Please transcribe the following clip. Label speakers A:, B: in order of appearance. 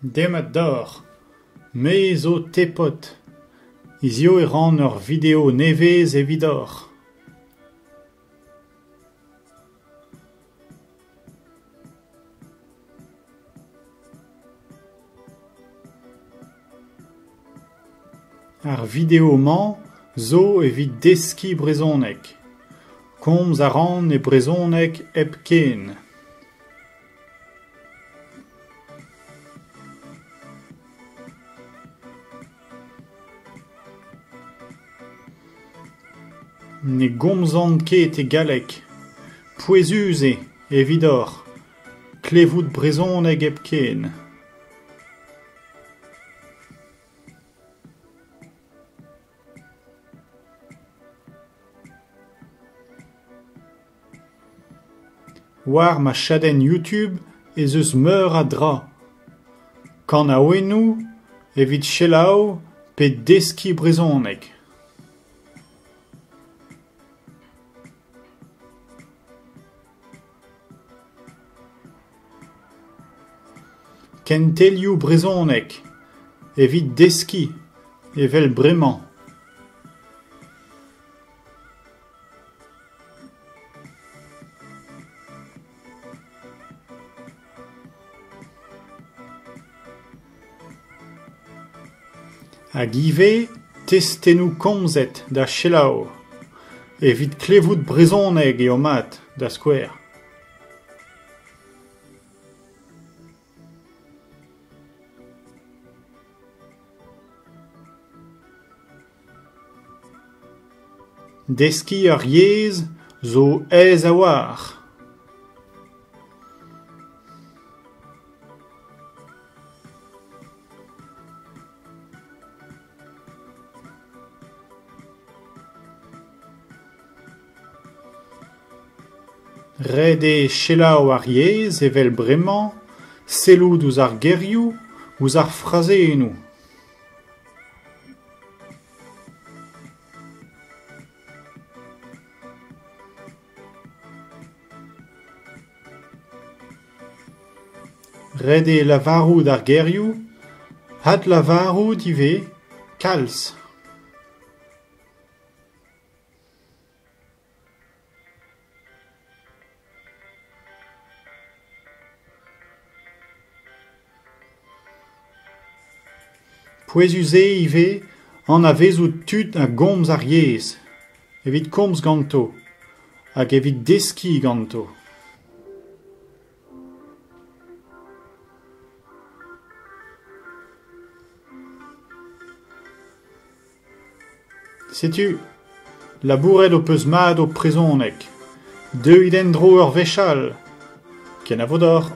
A: Demat d'or, me zo tepot, izio e ran ur video nevez evidor. Ar video-mañ zo evit deski brezonek. Komz a ran e brezonek eb ken. Ne gomzant ket e galek. Pouezuz evidor. Klevout brezonek eb ken. War ma chadenn YouTube ez eus meur a dra. Kan a oenou evit chelaou pe deski brezonek. Kentelioù brezonek evit deski evel bremañ. Hag ive testennoù komzet da chelaou, evit klevout brezonek eo mat da skouer. Deski ar yezh zo ez a war. Red e chelaou ar yezh evel bremañ, sellout ouzh ar gerioù, ouzh ar frazennoù. Red e lavarout ar gerioù, had lavarout ive kalz. Pouezus ive an a vezout tud a gomz ar yezh, evit komz ganto, hag evit deski ganto. Setu, labouret o peus mat o prezonek, deuit en-dro ur vechal, ken a vodor.